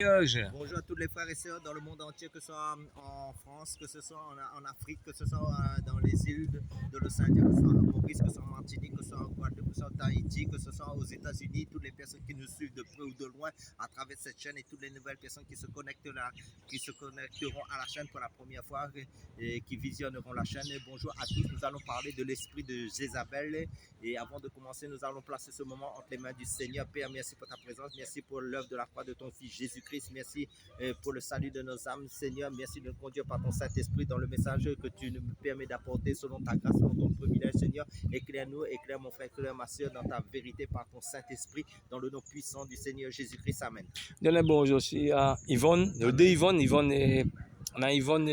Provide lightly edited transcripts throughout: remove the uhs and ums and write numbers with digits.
Bonjour à tous les frères et sœurs dans le monde entier, que ce soit en France, que ce soit en Afrique, que ce soit dans les îles de l'océan, que ce soit en Maurice, que ce soit en Martinique, que ce soit en Guadeloupe, que ce soit en Haïti, que ce soit aux États-Unis, toutes les personnes qui nous suivent de près ou de loin à travers cette chaîne et toutes les nouvelles personnes qui se connectent là, qui se connecteront à la chaîne pour la première fois et qui visionneront la chaîne. Bonjour à tous, nous allons parler de l'esprit de Jézabel. Et avant de commencer, nous allons placer ce moment entre les mains du Seigneur. Père, merci pour ta présence, merci pour l'œuvre de la croix de ton Fils Jésus-Christ, merci pour le salut de nos âmes. Seigneur, merci de nous conduire par ton Saint-Esprit dans le message que tu nous permets d'apporter selon ta grâce, selon ton privilège. Seigneur, éclaire-nous, éclaire mon frère, éclaire ma soeur dans ta vérité par ton Saint-Esprit, dans le nom puissant du Seigneur Jésus-Christ. Amen. Donne un bonjour aussi à Yvonne, deux Yvonne. On a Yvonne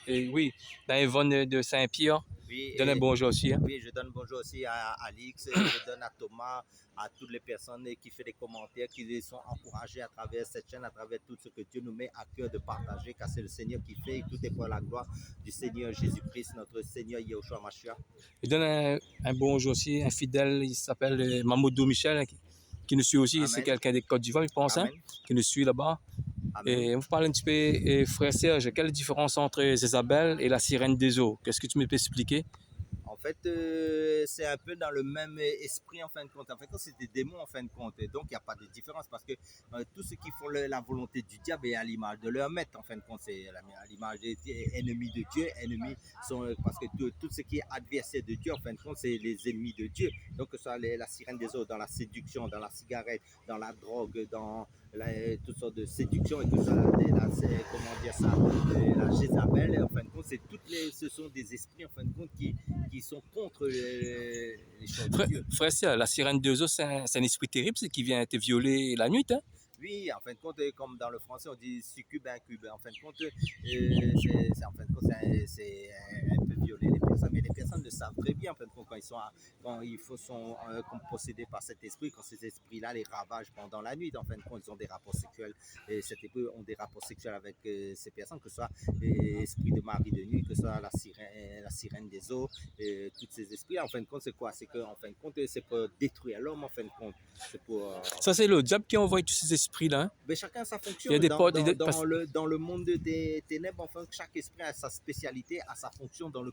oui, on a Yvonne de Saint-Pierre. Oui, donne un bonjour aussi. Hein. Oui, je donne bonjour aussi à Alix, je donne à Thomas, à toutes les personnes qui font des commentaires, qui sont encouragées à travers cette chaîne, à travers tout ce que Dieu nous met à cœur de partager, car c'est le Seigneur qui fait, et tout est pour la gloire du Seigneur Jésus-Christ, notre Seigneur Yahushua Mashiach. Je donne un bonjour aussi, un fidèle, il s'appelle Mamoudou Michel, qui nous suit aussi, c'est quelqu'un des Côtes d'Ivoire, je pense, hein, qui nous suit là-bas. Et on vous parle un petit peu, frère Serge, quelle est la différence entre Jézabel et la sirène des eaux? Qu'est-ce que tu peux expliquer? En fait, c'est un peu dans le même esprit en fin de compte. En fin de compte, c'est des démons en fin de compte. Et donc, il n'y a pas de différence parce que tous ceux qui font la volonté du diable est à l'image de leur maître. En fin de compte, c'est à l'image des ennemis de Dieu. Ennemis sont, parce que tout ce qui est adversaire de Dieu, en fin de compte, c'est les ennemis de Dieu. Donc, que ce soit la sirène des eaux, dans la séduction, dans la cigarette, dans la drogue, dans toutes sortes de séduction et tout ça, comment dire ça, la Jézabel, en fin de compte, ce sont des esprits en fin de compte qui sont contre les choses de Dieu. Frère, la sirène des eaux, c'est un esprit terrible qui vient te violer la nuit, hein? Oui, en fin de compte, comme dans le français, on dit succube, incube. En fin de compte, c'est un peu violer les personnes. Mais les personnes le savent très bien, en fin de compte, quand ils sont comme possédés par cet esprit, quand ces esprits-là les ravagent pendant la nuit. En fin de compte, ils ont des rapports sexuels. Et cet esprit ont des rapports sexuels avec ces personnes, que ce soit l'esprit de mari de nuit, que ce soit la sirène des eaux, tous ces esprits. En fin de compte, c'est quoi? C'est qu'en fin de compte, c'est pour détruire l'homme, en fin de compte. Ça, c'est le diable qui envoie tous ces esprits-là. Hein? Mais chacun sa fonction. Il y a des dans le monde des ténèbres, enfin, chaque esprit a sa spécialité, a sa fonction dans le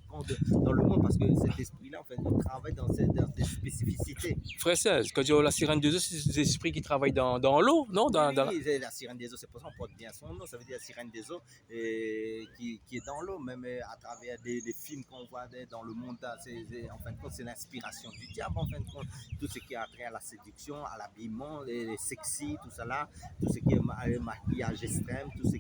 monde, parce que cet esprit-là, en fait, il travaille dans des spécificités. Frère Serge, quand tu dis la sirène des eaux, c'est des esprits qui travaillent dans l'eau, non? Oui, la sirène des eaux, c'est pour ça qu'on porte bien son nom. Ça veut dire la sirène des eaux qui est dans l'eau, même à travers des films qu'on voit dans le monde. En fin de compte, c'est l'inspiration du diable, en fin de compte. Tout ce qui a trait à la séduction, à l'habillement, les sexy, tout ça là, tout ce qui est maquillage extrême, tout ce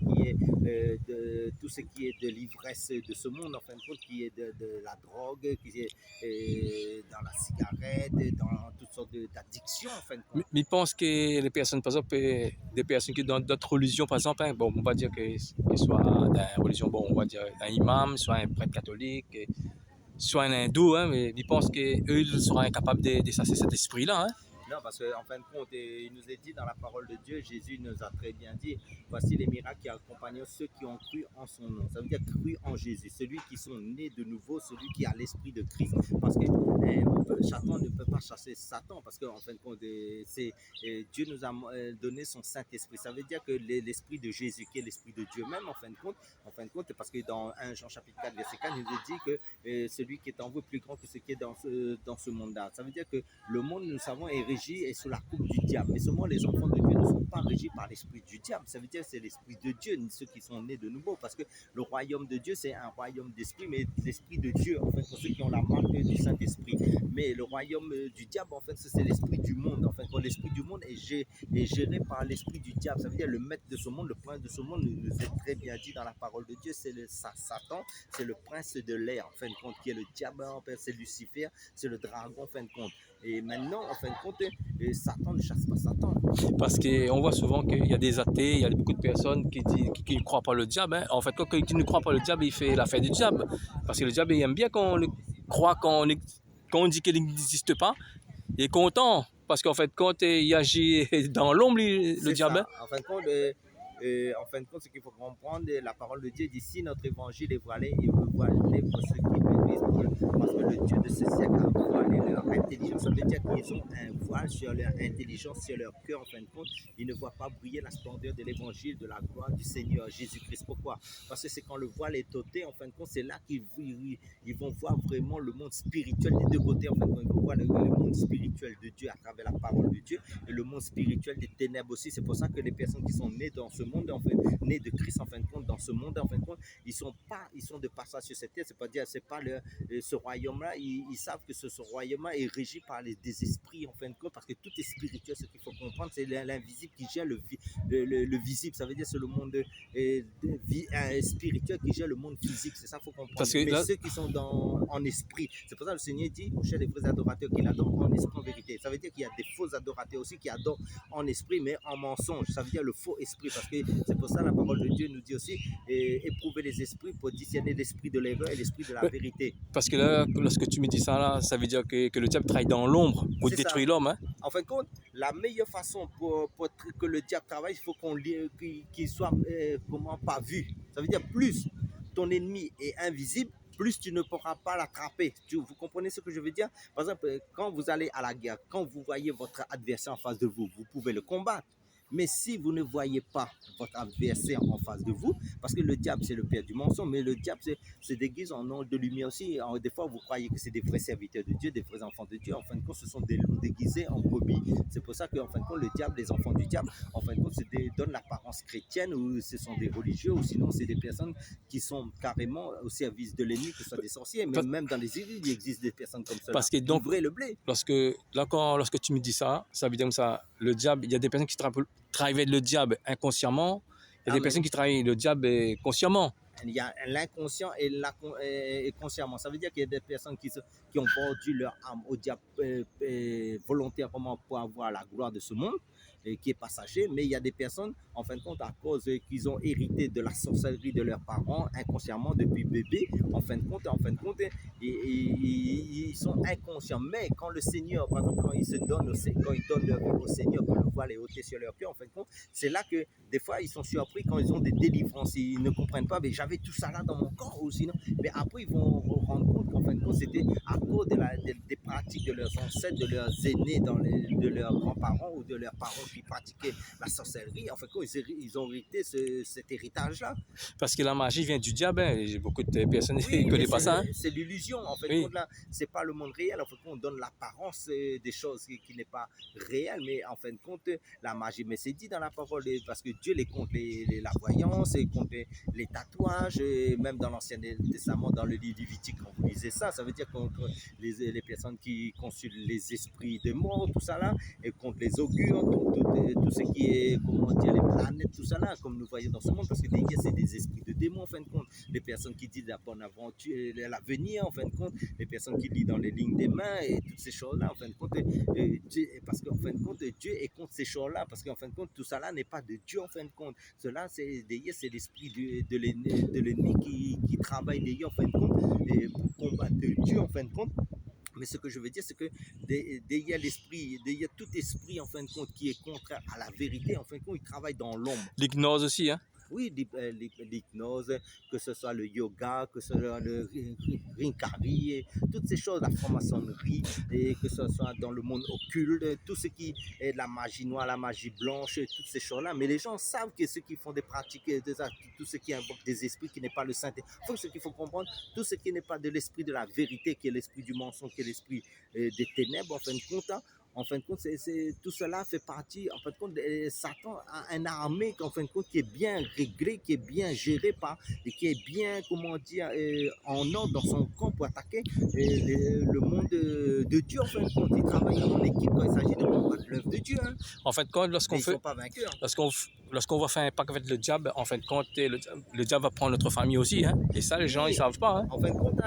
qui est de l'ivresse de ce monde, en fin de compte, qui est de la drogue, qui est dans la cigarette, dans toutes sortes d'addictions, en fin de compte. Mais je pense que les personnes, par exemple, des personnes qui sont dans d'autres religions, par exemple, hein, bon, on va dire qu'ils soient dans une religion, bon, on va dire un imam, soit un prêtre catholique, soit un hindou, hein, mais je pense qu'eux, ils seront incapables de chasser cet esprit-là. Hein. Non, parce qu'en fin de compte, il nous est dit dans la parole de Dieu, Jésus nous a très bien dit, voici les miracles qui accompagnent ceux qui ont cru en son nom. Ça veut dire cru en Jésus, celui qui sont nés de nouveau, celui qui a l'esprit de Christ. Parce que Satan ne peut pas chasser Satan, parce qu'en fin de compte, Dieu nous a donné son Saint-Esprit. Ça veut dire que l'esprit de Jésus, qui est l'esprit de Dieu même, en fin de compte, parce que dans 1 Jean chapitre 4, verset 4, il nous est dit que celui qui est en vous est plus grand que ce qui est dans ce monde-là. Ça veut dire que le monde, nous savons, est régi et sous la coupe du diable. Mais seulement les enfants de Dieu ne sont pas régis par l'esprit du diable. Ça veut dire que c'est l'esprit de Dieu, ceux qui sont nés de nouveau. Parce que le royaume de Dieu, c'est un royaume d'esprit, mais l'esprit de Dieu, en fait, pour ceux qui ont la marque du Saint-Esprit. Mais le royaume du diable, en fait, c'est l'esprit du monde. En fait, l'esprit du monde est géré par l'esprit du diable. Ça veut dire le maître de ce monde, le prince de ce monde, nous est très bien dit dans la parole de Dieu, c'est Satan, c'est le prince de l'air, en fin de compte, qui est le diable, en fait, c'est Lucifer, c'est le dragon, en fin de compte. Et maintenant, en fin de compte, Satan ne chasse pas Satan. Parce qu'on voit souvent qu'il y a des athées, il y a beaucoup de personnes qui ne croient pas le diable. Hein. En fait, quand il ne croit pas le diable, il fait l'affaire du diable. Parce que le diable, il aime bien qu'on croit qu'on dit qu'il n'existe pas. Il est content. Parce qu'en fait, quand il agit dans l'ombre, le diable. En fin de compte, ce qu'il faut comprendre, la parole de Dieu dit, si notre évangile est voilé, il veut voiler pour ceux qui veulent Christ, parce que le Dieu de ce siècle a voilé leur intelligence. Ça veut dire qu'ils ont un voile sur leur intelligence, sur leur cœur, en fin de compte. Ils ne voient pas briller la splendeur de l'évangile, de la gloire du Seigneur Jésus-Christ. Pourquoi? Parce que c'est quand le voile est ôté, en fin de compte, c'est là qu'ils vont voir vraiment le monde spirituel des deux côtés. En fin de compte, ils vont voir le monde spirituel de Dieu à travers la parole de Dieu et le monde spirituel des ténèbres aussi. C'est pour ça que les personnes qui sont nées dans ce monde, en fait, nées de Christ, en fin de compte, dans ce monde, en fin de compte, ils sont de passage sur cette terre. C'est pas ce royaume-là. Ils savent que ce royaume-là est régi par des esprits, en fin de compte, parce que tout est spirituel. Ce qu'il faut comprendre, c'est l'invisible qui gère le visible. Ça veut dire que c'est le monde spirituel qui gère le monde physique. C'est ça qu'il faut comprendre. Parce que Mais là, ceux qui sont en esprit, c'est pour ça que le Seigneur dit chez les vrais adorateurs qu'il adore en esprit, en vérité. Ça veut dire qu'il y a des faux adorateurs aussi qui adorent en esprit, mais en mensonge. Ça veut dire le faux esprit, parce que c'est pour ça que la parole de Dieu nous dit aussi éprouver les esprits pour discerner l'esprit de l'erreur et l'esprit de la vérité. parce que là, lorsque tu me dis ça, là, ça veut dire que le diable travaille dans l'ombre pour C'est détruire ça. l'homme. Hein? En fin de compte, la meilleure façon pour que le diable travaille, il faut qu'il soit pas vu. Ça veut dire plus ton ennemi est invisible, plus tu ne pourras pas l'attraper. Vous comprenez ce que je veux dire? Par exemple, quand vous allez à la guerre, quand vous voyez votre adversaire en face de vous, vous pouvez le combattre. Mais si vous ne voyez pas votre adversaire en face de vous, parce que le diable, c'est le père du mensonge, mais le diable se déguise en nom de lumière aussi. Alors, des fois, vous croyez que c'est des vrais serviteurs de Dieu, des vrais enfants de Dieu. En fin de compte, ce sont des loups déguisés en brebis. C'est pour ça qu'en fin de compte, le diable, les enfants du diable, en fin de compte, donnent l'apparence chrétienne, ou ce sont des religieux, ou sinon, c'est des personnes qui sont carrément au service de l'ennemi, que ce soit des sorciers. Mais même dans les îles, il existe des personnes comme ça. Parce que donc, le blé. Lorsque tu me dis ça, ça veut dire comme ça, le diable, il y a des personnes qui travaillent avec le diable inconsciemment, il y a des personnes qui travaillent le diable consciemment. Il y a l'inconscient et consciemment. Ça veut dire qu'il y a des personnes qui ont vendu leur âme au diable volontairement pour avoir la gloire de ce monde, qui est passager, mais il y a des personnes, en fin de compte, à cause qu'ils ont hérité de la sorcellerie de leurs parents inconsciemment depuis bébé, en fin de compte, ils sont inconscients. Mais quand le Seigneur, par exemple, quand ils donnent leur vie au Seigneur, quand le voile est ôté sur leur cœur, en fin de compte, c'est là que des fois ils sont surpris quand ils ont des délivrances. Ils ne comprennent pas, mais j'avais tout ça là dans mon corps ou sinon. Mais après, ils vont rendre compte qu'en fin de compte, c'était à cause des pratiques de leurs ancêtres, de leurs aînés, de leurs grands-parents ou de leurs parents qui pratiquaient la sorcellerie. En fait, ils ont hérité cet héritage-là. Parce que la magie vient du diable. Hein. J'ai beaucoup de personnes qui ne connaissent pas ça. Hein. C'est l'illusion. En fait, oui. Là, c'est pas le monde réel. En fait, on donne l'apparence des choses qui n'est pas réelle, mais en fin de compte, la magie. Mais c'est dit dans la parole, parce que Dieu les compte la voyance, et compte les tatouages, et même dans l'Ancien Testament, dans le livre Lévitique, quand vous lisez ça, ça veut dire contre les personnes qui consultent les esprits de mort, tout ça là, et contre les augures, tout ce qui est, comment dire, les planètes, tout ça là, comme nous voyons dans ce monde, parce que c'est des esprits de démons, en fin de compte, les personnes qui disent la bonne aventure, l'avenir, en fin de compte, les personnes qui lisent dans les lignes des mains, et toutes ces choses-là, en fin de compte, parce qu'en fin de compte, Dieu est contre ces choses-là, parce qu'en fin de compte, tout ça là n'est pas de Dieu, en fin de compte, cela, c'est l'esprit de l'ennemi qui travaille d'ailleurs, en fin de compte, et pour combattre Dieu, en fin de compte. Mais ce que je veux dire, c'est que derrière l'esprit, derrière tout esprit, en fin de compte, qui est contraire à la vérité, en fin de compte, il travaille dans l'ombre. L'hypnose aussi, hein? Oui, l'hypnose, que ce soit le yoga, que ce soit le rinkari, toutes ces choses, la franc-maçonnerie, et que ce soit dans le monde occulte, tout ce qui est de la magie noire, la magie blanche, toutes ces choses-là. Mais les gens savent que ceux qui font des pratiques, tout ce qui invoque des esprits qui n'est pas le Saint-Esprit, ce qu'il faut comprendre, tout ce qui n'est pas de l'esprit de la vérité, qui est l'esprit du mensonge, qui est l'esprit des ténèbres, en fin de compte, en fin de compte, tout cela fait partie, en fin de compte, Satan a une armée, en fin de compte, qui est bien réglée, qui est bien gérée et qui est bien, comment dire, en ordre dans son camp pour attaquer le monde de Dieu, en fin de compte. Ils travaillent en équipe quand il s'agit de combattre l'œuvre de Dieu. Hein. En fin de compte, ils ne sont pas vaincus. Hein. Lorsqu'on va faire un pacte avec le diable, en fin de compte, le diable va prendre notre famille aussi. Hein. Et ça, les gens, ils ne savent pas. Hein. En fin de compte,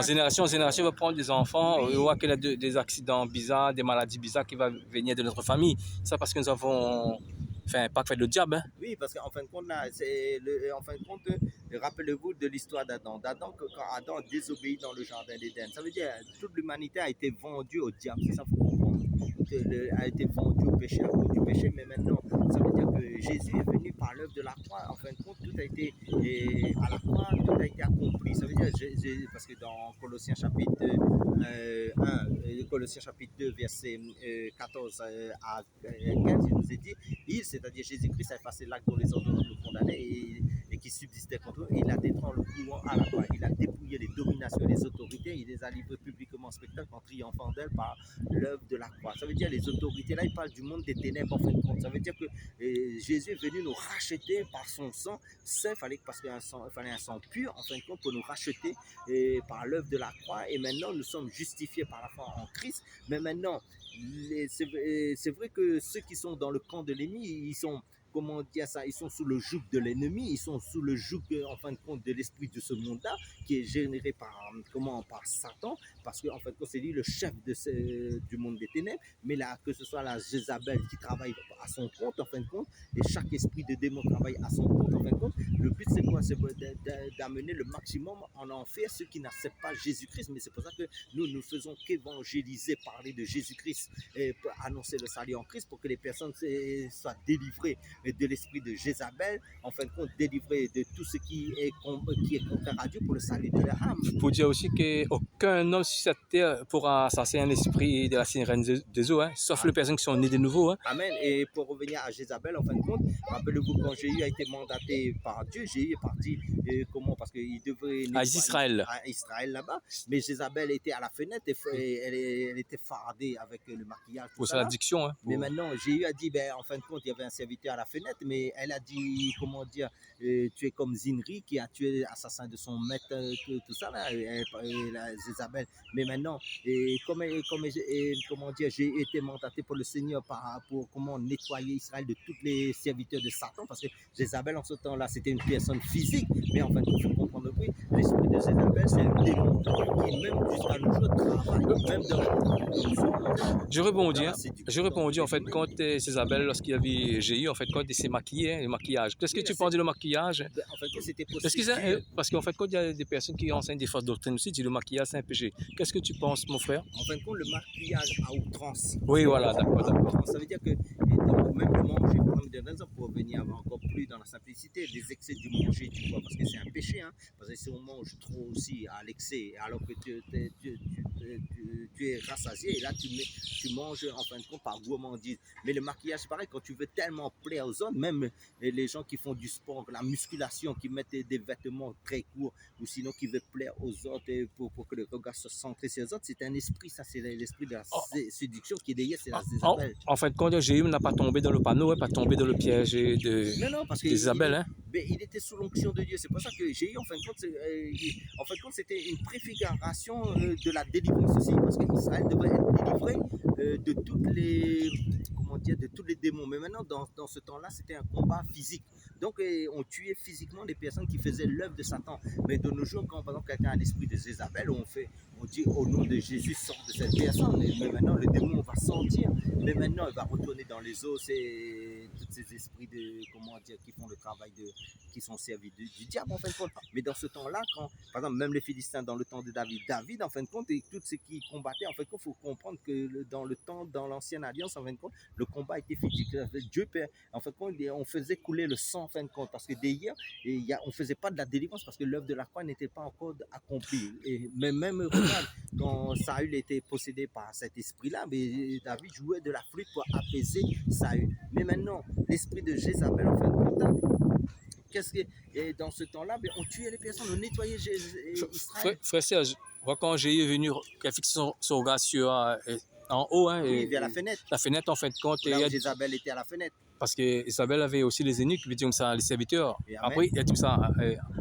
génération en génération, il va prendre des enfants, on voit qu'il y a des accidents bizarres, des maladies bizarres qui vont venir de notre famille. Ça parce que nous avons fait un pacte avec le diable. Hein. Oui, parce qu'en fin de compte, là, rappelez-vous de l'histoire d'Adam. Quand Adam a désobéi dans le jardin d'Éden, ça veut dire que toute l'humanité a été vendue au diable. C'est ça qu'il faut comprendre. a été vendu au péché à cause du péché, mais maintenant, ça veut dire que Jésus est venu par l'œuvre de la croix. En fin de compte, tout a été à la croix, tout a été accompli. Ça veut dire, parce que dans Colossiens chapitre 1, Colossiens chapitre 2, verset 14 à 15, il nous est dit, c'est-à-dire Jésus-Christ, a effacé l'acte dont les autres nous condamnaient et qui subsistait contre eux. Il a détruit le pouvoir à la croix. Il a dépouillé les dominations et les autorités. Il les a livrées publiquement en spectacle en triomphant d'elles par l'œuvre de la croix. Ça veut dire les autorités, là, il parle du monde des ténèbres en fin de compte. Ça veut dire que Jésus est venu nous racheter par son sang saint, parce qu'il fallait un sang pur en fin de compte pour nous racheter par l'œuvre de la croix. Et maintenant, nous sommes justifiés par la foi en Christ. Mais maintenant, c'est vrai que ceux qui sont dans le camp de l'ennemi, ils sont, comment dire ça, ils sont sous le joug de l'ennemi, ils sont sous le joug, en fin de compte, de l'esprit de ce monde-là, qui est généré par Satan, parce qu'en fait, c'est lui le chef du monde des ténèbres, mais là, que ce soit la Jézabel qui travaille à son compte, en fin de compte, et chaque esprit de démon travaille à son compte, en fin de compte, le but c'est quoi? C'est d'amener le maximum en enfer ceux qui n'acceptent pas Jésus-Christ, mais c'est pour ça que nous ne faisons qu'évangéliser, parler de Jésus-Christ, et annoncer le salut en Christ pour que les personnes soient délivrées de l'esprit de Jézabel, en fin de compte délivrées de tout ce qui est contraire à Dieu pour le salut de leur âme. Il faut dire aussi qu'aucun homme sur cette terre pourra assasser un esprit de la sirène des eaux, hein, sauf les personnes qui sont nées de nouveau. Hein. Amen. Et pour revenir à Jézabel, en fin de compte, rappelez-vous quand Jéhu a été mandaté par Dieu, Jéhu est parti, parce qu'il devait à Israël là-bas, mais Jézabel était à la fenêtre et elle était fardée avec le maquillage. Pour sa addiction. Hein, mais maintenant, Jéhu a dit, en fin de compte, il y avait un serviteur à la fenêtre, mais elle a dit, tu es comme Zinri qui a tué l'assassin de son maître, tout ça là, Jézabel. Mais maintenant, j'ai été mandaté pour le Seigneur pour comment nettoyer Israël de tous les serviteurs de Satan, parce que Jézabel en ce temps-là, c'était une personne physique, mais en fait, il faut comprendre le prix. L'esprit de Jézabel, c'est un démon qui, même jusqu'à nos jours, travaille, même dans Je rebondis, en fait, quand Jézabel, lorsqu'il a vu Jéhu, en fait, quand il s'est maquillé, le maquillage. Qu'est-ce que tu penses du maquillage? En fait, c'était possible. Parce qu'en fait, quand il y a des personnes qui enseignent des fausses doctrines aussi, disent le maquillage, c'est un péché. Qu'est-ce que tu penses, mon frère? En fin de compte, le maquillage à outrance. Oui, voilà, d'accord. Ça veut dire que même le manger, pour revenir encore plus dans la simplicité, les excès du manger, tu vois, parce que c'est un péché, hein, parce que si on mange trop aussi à l'excès, alors que tu es rassasié, et là tu manges en fin de compte par gourmandise. Mais le maquillage, c'est pareil, quand tu veux tellement plaire aux autres, même les gens qui font du sport, la musculation, qui mettent des vêtements très courts, ou sinon qui veulent plaire aux autres pour que le regard se centre sur les autres, c'est un esprit, ça c'est l'esprit de la séduction qui est derrière, c'est la Jézabel. En fait, quand Jéhu n'a pas tombé dans le panneau, pas tombé dans le piège de Jézabel, hein? Mais il était sous l'onction de Dieu, c'est pour ça que Jéhu, en fin de compte, c'était une préfiguration de la délivrance aussi, parce qu'Israël devait être délivré de tous les démons. Mais maintenant, dans ce temps-là, c'était un combat physique. Donc, on tuait physiquement les personnes qui faisaient l'œuvre de Satan. Mais de nos jours, quand par exemple quelqu'un a l'esprit de Jézabel, on dit au nom de Jésus, sort de cette personne. Mais maintenant, le démon va sortir. Mais maintenant, il va retourner dans les eaux. C'est tous ces esprits qui font le travail qui sont servis du diable, en fin de compte. Mais dans ce temps-là, quand, par exemple, même les Philistins, dans le temps de David, en fin de compte, et tous ceux qui combattaient, en fin de compte, il faut comprendre que dans l'ancienne alliance, en fin de compte, le combat était physique. Dieu, en fin de compte, on faisait couler le sang, en fin de compte, parce que d'ailleurs, on ne faisait pas de la délivrance, parce que l'œuvre de la croix n'était pas encore accomplie. Mais même, regarde, quand Saül était possédé par cet esprit-là, mais David jouait de la flûte pour apaiser Saül. Mais maintenant, l'esprit de Jézabel, en fin de compte, dans ce temps-là, on tuait les personnes, on nettoyait Israël. Frère Serge, quand Jéhu est venu, il a fixé son regard en haut. Hein, oui, vers la fenêtre. La fenêtre, en fin de compte. Là où Jézabel était à la fenêtre. Parce que Isabelle avait aussi les eunuques, ça, les serviteurs. Après, il y a tout ça.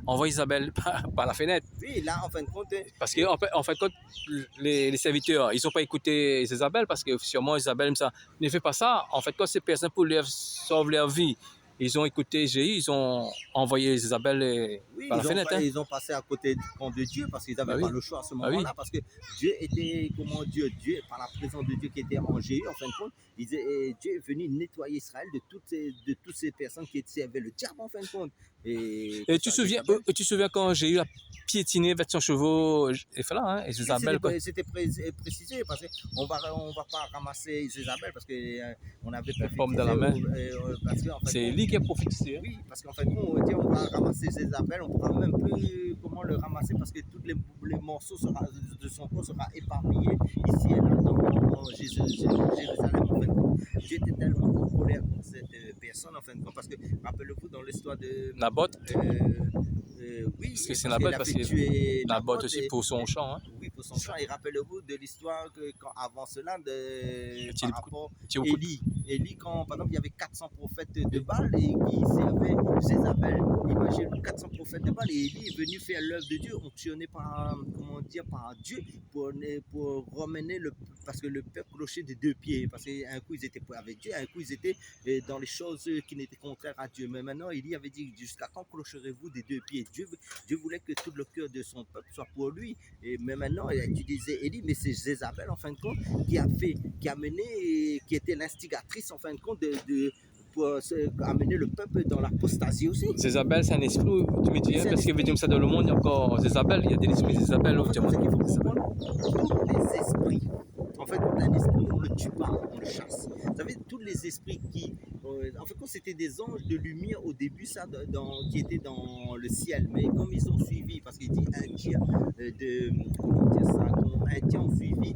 On voit Isabelle par la fenêtre. Oui, là, en fin de compte. Parce qu'en fait, les serviteurs, ils n'ont pas écouté Isabelle, parce que sûrement Isabelle, ça ne fait pas ça. En fait, quand ces personnes pour sauver leur vie, ils ont écouté Jéhu, ils ont envoyé Jézabel Oui, par la fenêtre. Hein. ils ont passé à côté du camp de Dieu parce qu'ils n'avaient Bah pas oui, le choix à ce bah oui. moment-là. Parce que Dieu était, comment Dieu, par la présence de Dieu qui était en Jéhu, en fin de compte, Dieu est venu nettoyer Israël de toutes ces personnes qui servaient le diable, en fin de compte. Et tu te souviens quand Jéhu a piétiné avec son chevaux, et fait là, hein, et Jézabel, quoi. C'était précisé parce qu'on va pas ramasser Jézabel parce qu'on avait Les pommes dans la main. C'est lui qui a prophétisé. Hein. Oui, parce qu'en fait, on dit on va ramasser Jézabel, on ne pourra même plus comment le ramasser parce que tous les morceaux de son corps seront éparpillés ici et là dans Jérusalem. En fait, Dieu était tellement en colère contre cette personne en fin de compte parce que rappelez-vous dans l'histoire de Naboth. Oui, parce que c'est Naboth parce que Naboth aussi pour son chant. Hein. Oui, pour son chant. Et rappelez-vous de l'histoire avant cela par rapport à Élie, quand par exemple il y avait 400 prophètes de Baal et qui servaient Jézabel. Imagine 400 prophètes de Baal et Élie est venu faire l'œuvre de Dieu, onctionné par Dieu pour ramener parce que le peuple clochait des deux pieds. Parce qu'un coup ils étaient avec Dieu, un coup ils étaient dans les choses qui n'étaient contraires à Dieu. Mais maintenant Élie avait dit jusqu'à quand clocherez-vous des deux pieds? Dieu voulait que tout le cœur de son peuple soit pour lui. Mais maintenant, tu disais Élie, mais c'est Jézabel, en fin de compte, qui a mené, qui était l'instigatrice, en fin de compte, pour amener le peuple dans l'apostasie aussi. Jézabel, c'est un esprit, tu me dis, hein, parce que comme ça dans le monde, il y a encore Jézabel, il y a des esprits Jézabel. En fait, il faut comprendre tous les esprits. En fait, un esprit, on ne le tue pas, on le chasse. Vous savez, tous les esprits qui... en fait, c'était des anges de lumière au début, ça, qui étaient dans le ciel. Mais comme ils ont suivi, parce qu'il dit un tiers un tiers ont suivi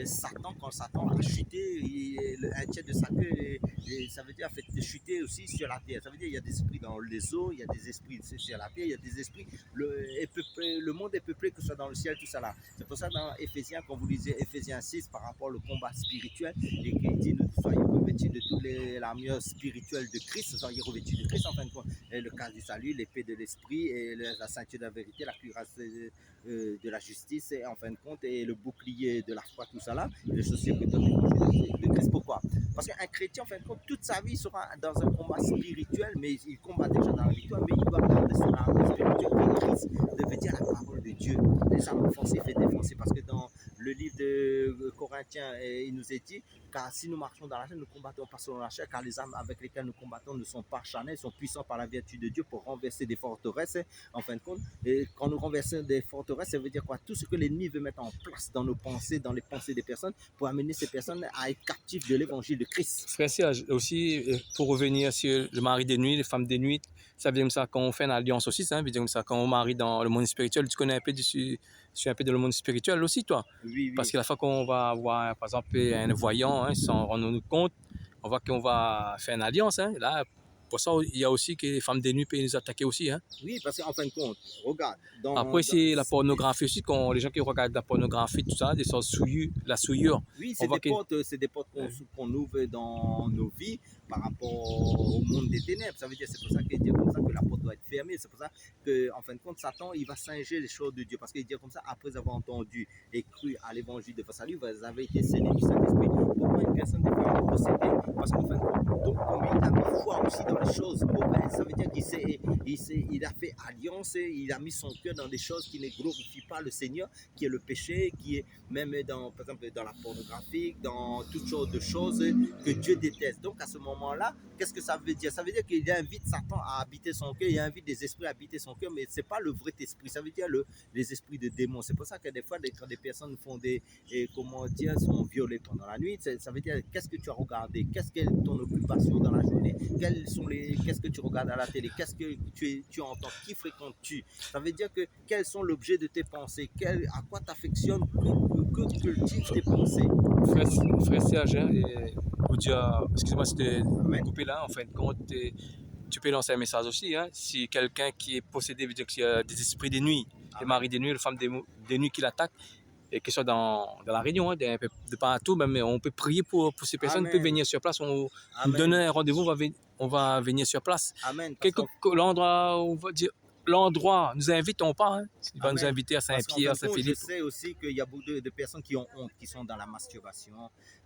Satan, quand Satan a chuté, un tiers de Satan, ça veut dire en fait, de chuter aussi sur la terre. Ça veut dire qu'il y a des esprits dans les eaux, il y a des esprits sur la terre, il y a des esprits... Le monde est peuplé, que ce soit dans le ciel, tout ça là. C'est pour ça dans Éphésiens, quand vous lisez Éphésiens 6 par rapport au combat spirituel, et qu'il dit nous soyons revêtus de toute l'armure spirituelle de Christ, soyez revêtus de Christ en fin de compte. Et le cas du salut, l'épée de l'esprit, et la ceinture de la vérité, la cuirasse de la justice, et en fin de compte, et le bouclier de la foi, tout ça là, et les chaussures que de Christ. Pourquoi? Parce qu'un chrétien, en fin de compte, toute sa vie sera dans un combat spirituel, mais il combat déjà dans la victoire, mais il doit garder son arme spirituelle de Christ, de dire la parole de Dieu, les armes offensives et défensives, parce que dans le livre de Corinthiens, il nous est dit, car si nous marchons dans la chair, nous combattons pas selon la chair, car les armes avec lesquelles nous combattons ne sont pas charnelles, sont puissants par la vertu de Dieu pour renverser des forteresses, en fin de compte. Et quand nous renversons des forteresses, ça veut dire quoi? Tout ce que l'ennemi veut mettre en place dans nos pensées, dans les pensées des personnes, pour amener ces personnes à être captives de l'évangile de Christ. Frère Serge, aussi, pour revenir sur le mari des nuits, les femmes des nuits, ça veut dire comme ça, quand on fait une alliance aussi, ça veut dire comme ça, quand on marie dans le monde spirituel, tu connais un peu un peu de le monde spirituel aussi, toi. Oui. Parce que la fois qu'on va voir, par exemple, un voyant, hein, sans rendre compte, on voit qu'on va faire une alliance. Hein. Là, pour ça, il y a aussi que les femmes des nuits peuvent nous attaquer aussi. Hein. Oui, parce qu'en fin de compte, regarde. Après, c'est la pornographie aussi, quand les gens qui regardent la pornographie, tout ça, des sortes la souillure. Oui, c'est des portes qu'on ouvre dans nos vies par rapport au monde des ténèbres. Ça veut dire, c'est pour ça qu'il dit comme ça que la porte doit être fermée. C'est pour ça qu'en fin de compte, Satan, il va singer les choses de Dieu. Parce qu'il dit comme ça, après avoir entendu et cru à l'évangile de votre salut, vous avez été scellés du Saint-Esprit. Pourquoi une personne ne peut pas posséder? Parce qu'en fin de compte, donc, comme il a mis foi aussi dans les choses mauvaises, ça veut dire qu'il a fait alliance, il a mis son cœur dans des choses qui ne glorifient pas le Seigneur, qui est le péché, qui est même par exemple dans la pornographie, dans toutes sortes de choses que Dieu déteste. Donc à ce moment-là, qu'est-ce que ça veut dire? Ça veut dire qu'il invite Satan à habiter son cœur, il invite des esprits à habiter son cœur, mais ce n'est pas le vrai esprit, ça veut dire les esprits de démons. C'est pour ça que des fois, quand des personnes font sont violées pendant la nuit, ça veut dire qu'est-ce que tu as regardé, qu'est-ce que ton occupation dans la journée, qu'est-ce que tu regardes à la télé, qu'est-ce que tu entends, qui fréquentes-tu? Ça veut dire que quels sont l'objet de tes pensées, à quoi t'affectionnes, que cultivent tes pensées. Frère Serge, excusez-moi si je coupé là, en fin de compte, tu peux lancer un message aussi. Hein, si quelqu'un qui est possédé, veut dire qu'il y a des esprits des nuits, des maris des nuits, les femmes des nuits qui l'attaquent, et que ce soit dans la réunion, hein, de partout, même on peut prier pour ces personnes, on peut venir sur place, on donne un rendez-vous, on va venir sur place. Amen. L'endroit, on va dire, l'endroit, nous invitons pas, hein. Il va nous inviter à Saint-Pierre, Saint-Philippe. Je sais aussi qu'il y a beaucoup de personnes qui ont honte, qui sont dans la masturbation,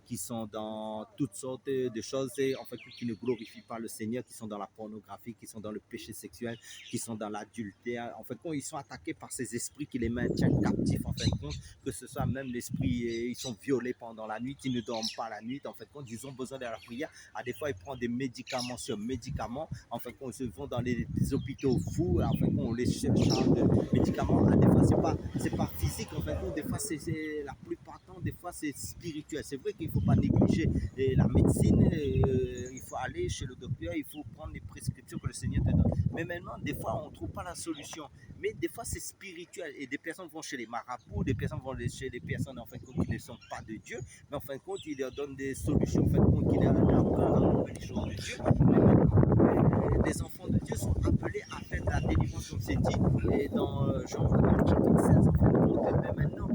qui sont dans toutes sortes de choses, et en fait, qui ne glorifient pas le Seigneur, qui sont dans la pornographie, qui sont dans le péché sexuel, qui sont dans l'adultère. En fait, ils sont attaqués par ces esprits qui les maintiennent captifs, en fin de compte, que ce soit même l'esprit, ils sont violés pendant la nuit, ils ne dorment pas la nuit, en fait, ils ont besoin de la prière. À des fois, ils prennent des médicaments sur médicaments, en fait, ils se vont dans les hôpitaux fous, en fait, on les charge de médicaments. À des fois, c'est pas physique, en fait, des fois, c'est la plupart du temps, des fois, c'est spirituel. C'est vrai qu'il ne faut pas négliger la médecine, il faut aller chez le docteur, il faut prendre les prescriptions que le Seigneur te donne. Mais maintenant, des fois, on ne trouve pas la solution. Mais des fois, c'est spirituel. Et des personnes vont chez les marabouts, des personnes vont chez les personnes en fin de compte qui ne sont pas de Dieu. Mais en fin de compte, ils leur donnent des solutions en fin de compte qui leur apprennent les choses de Dieu. Mais maintenant, les enfants de Dieu sont appelés à faire de la délivrance, comme c'est dit, et dans Jean chapitre 16, en fin de compte. Mais maintenant,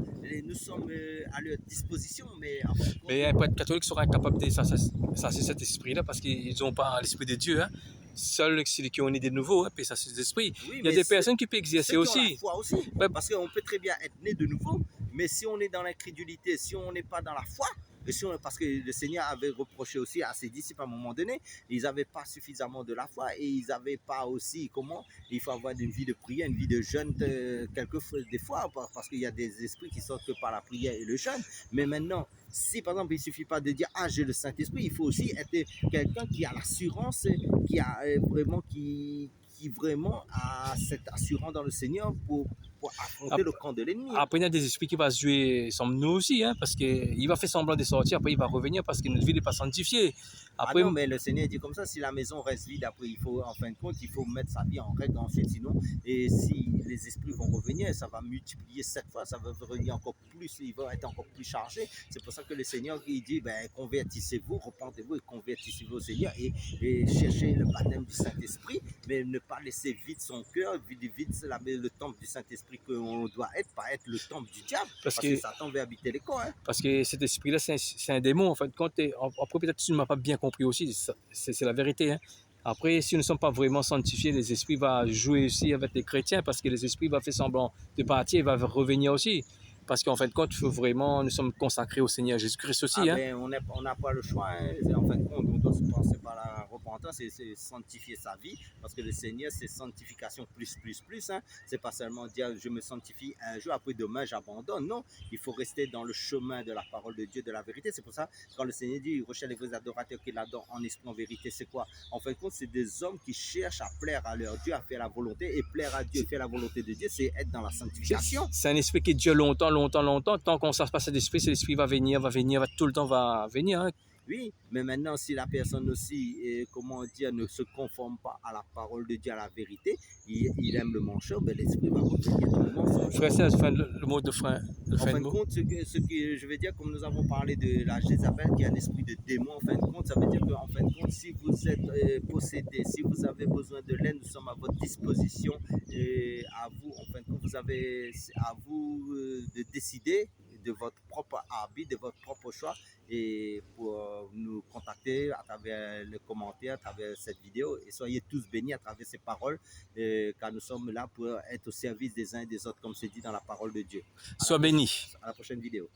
nous sommes à leur disposition. Mais, en fin de compte, Mais un prêtre catholique sera incapable de ça, c'est cet esprit-là, parce qu'ils n'ont pas l'esprit de Dieu. Hein. Seuls ceux qui ont né de nouveau, hein, puis ça c'est l'esprit. oui, Il y a des personnes qui peuvent exercer ceux qui ont la aussi. foi aussi. Ben, Parce qu'on peut très bien être né de nouveau, mais si on est dans l'incrédulité, si on n'est pas dans la foi, et si parce que le Seigneur avait reproché aussi à ses disciples à un moment donné, ils n'avaient pas suffisamment de la foi et ils n'avaient pas aussi comment il faut avoir une vie de prière, une vie de jeûne, quelquefois, des fois, parce qu'il y a des esprits qui sortent que par la prière et le jeûne. Mais maintenant, si par exemple il ne suffit pas de dire ah j'ai le Saint-Esprit, il faut aussi être quelqu'un qui a l'assurance, qui a vraiment qui vraiment a cette assurance dans le Seigneur pour affronter le camp de l'ennemi. Après, il y a des esprits qui vont se jouer sans nous aussi, hein, parce qu'il va faire semblant de sortir, après il va revenir parce que notre vie n'est pas sanctifiée. Après, ah non, mais le Seigneur dit comme ça, si la maison reste vide, après il faut, en fin de compte, il faut mettre sa vie en règle ensuite, sinon, et si les esprits vont revenir, ça va multiplier 7 fois, ça va revenir encore plus, il va être encore plus chargé. C'est pour ça que le Seigneur, il dit, ben, convertissez-vous, repentez-vous et convertissez-vous au Seigneur et cherchez le baptême du Saint-Esprit, mais ne pas laisser vide son cœur, vide le temple du Saint-Esprit qu'on doit être, pas être le temple du diable, parce que Satan veut habiter les corps. Hein. Parce que cet esprit-là, c'est un démon, en fait. Après, peut-être que tu ne m'as pas bien compris aussi, c'est la vérité. Hein. Après, si nous ne sommes pas vraiment sanctifiés, les esprits vont jouer aussi avec les chrétiens, parce que les esprits vont faire semblant de partir, ils vont revenir aussi. Parce qu'en fin de compte, il faut vraiment, nous sommes consacrés au Seigneur Jésus-Christ aussi. Ah, hein. Ben, on n'a pas le choix. Hein. En fin de compte, on doit se passer par la repentance et sanctifier sa vie. Parce que le Seigneur, c'est sanctification plus. Hein. C'est pas seulement dire je me sanctifie un jour, après demain j'abandonne. Non, il faut rester dans le chemin de la parole de Dieu, de la vérité. C'est pour ça, quand le Seigneur dit il recherche les vrais adorateurs qui l'adorent en esprit, en vérité, c'est quoi? En fin de compte, c'est des hommes qui cherchent à plaire à leur Dieu, à faire la volonté. Et plaire à Dieu, faire la volonté de Dieu, c'est être dans la sanctification. C'est un esprit qui dure longtemps. Tant qu'on ne sache pas cet esprit, cet esprit va venir, tout le temps va venir. Hein. Oui, mais maintenant, si la personne aussi, comment dire, ne se conforme pas à la parole de Dieu, à la vérité, il aime le mancheur, ben l'esprit va revenir dans le mensonge. Frère, c'est le mot de fin. En fin de compte, ce que je veux dire, comme nous avons parlé de la Jézabel, qui est un esprit de démon, en fin de compte, ça veut dire qu'en fin de compte, si vous êtes possédé, si vous avez besoin de l'aide, nous sommes à votre disposition. Et à vous, en fin de compte, à vous de décider de votre propre arbitre, de votre propre choix, et pour nous contacter à travers les commentaires, à travers cette vidéo, et soyez tous bénis à travers ces paroles, car nous sommes là pour être au service des uns et des autres, comme c'est dit dans la parole de Dieu. Sois béni. À la prochaine vidéo.